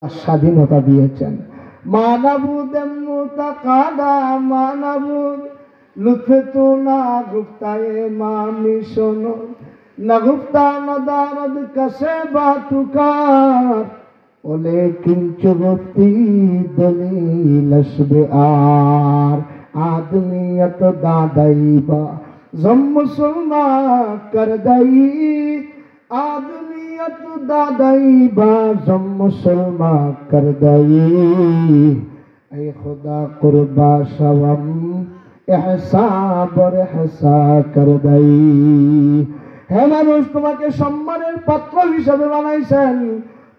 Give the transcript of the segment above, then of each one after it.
স্বাধীনতা দিয়েছেন। মানবুদ মুতাকাদা মানবুদ লুৎফতু না গুফতায়ে মামিশন না গুফতা নদারদ কসে বাতুকার ওলে কিঞ্চ গুফতি দলিলশবে আর आदमियत दादाईबा जम मुसलमा कर दई आदमियत दादाईबा जम मुसलमा कर दई ऐ खुदा कुर्बा शवम एहसा बर एहसा कर दई। হে মানুষ, তোমাকে সম্মানের পাত্র হিসেবে বানাইছেন,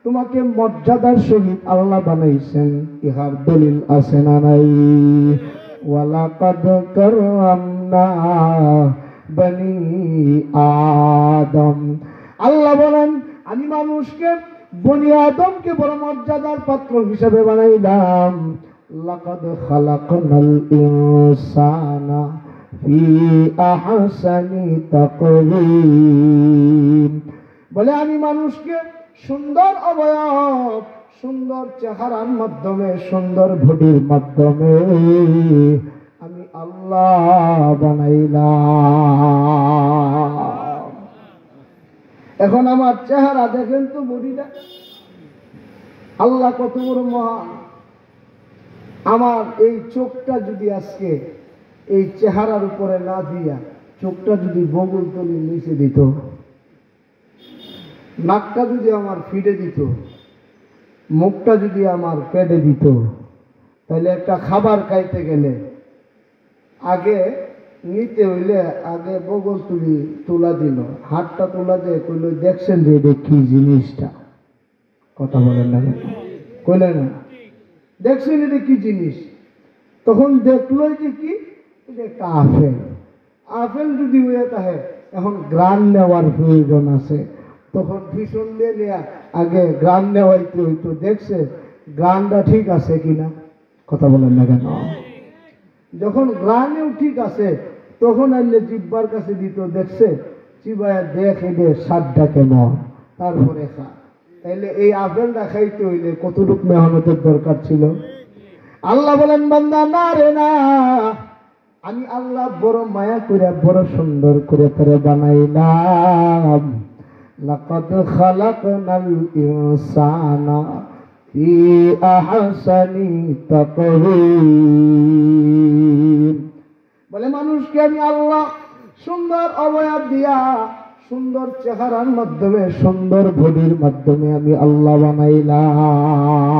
তোমাকে মর্যাদার সহিত আল্লাহ বানাইছেন, ইহার দলিল আছে না নাই? ওয়ালাকাদ কাররামনা বনি আদম, আল্লাহ বলেন আমি মানুষকে বনি আদমকে বড় মর্যাদার পাত্র হিসেবে বানাইলাম। লাকাদ খালাকনাল ইনসানা ফি আহসানি তাকওয়িম, বলে আমি মানুষকে সুন্দর অবয়ব, সুন্দর চেহারার মাধ্যমে, সুন্দর বডির মাধ্যমে আমি আল্লাহ বানাইলাম। এখন আমার চেহারা দেখেন তো, বডিটা, আল্লাহ কত বড় মহান। আমার এই চোখটা যদি আজকে এই চেহারার উপরে না দিয়া চোখটা যদি বগল তলির নিচে দিত, নাকটা যদি আমার ফিটে দিত, মুখটা যদি আমার পেটে দিত, তাহলে একটা খাবার খাইতে গেলে আগে নিতে হইলে আগে বগল তোলা দিল, হাতটা তোলা দিয়ে কইল দেখছেন যে এটা কি জিনিসটা, কথা বলেন না, কইলে না দেখছেন এটা কি জিনিস, তখন দেখলো যে কি এটা একটা আপেল। আপেল যদি হয়ে থাকে এখন গ্রান নেওয়ার প্রয়োজন আছে, তখন ভীষণ দিয়ে নেয়া আগে গ্রান নেওয়াইতে হইতো, দেখছে গ্রানটা ঠিক আছে কিনা, কথা বলেন না কেন? যখন গ্রানেও ঠিক আছে তখন আইলে জিব্বার কাছে দিত, দেখছে চিবায়া দেখে দে স্বাদটা কেমন, তারপরে খা। তাইলে এই আপেলটা খাইতে হইলে কতটুকু মেহনতের দরকার ছিল। আল্লাহ বলেন বান্দা না রে না, আমি আল্লাহ বড় মায়া করে বড় সুন্দর করে তোরে বানাইলাম। লাকাদ খালাকনাল ইনসানা ফি আহসানি তাকওয়িম, বলে মানুষকে আমি আল্লাহ সুন্দর অবয়ব দিয়া, সুন্দর চেহারার মাধ্যমে, সুন্দর বডির মাধ্যমে আমি আল্লাহ বানাইলাম।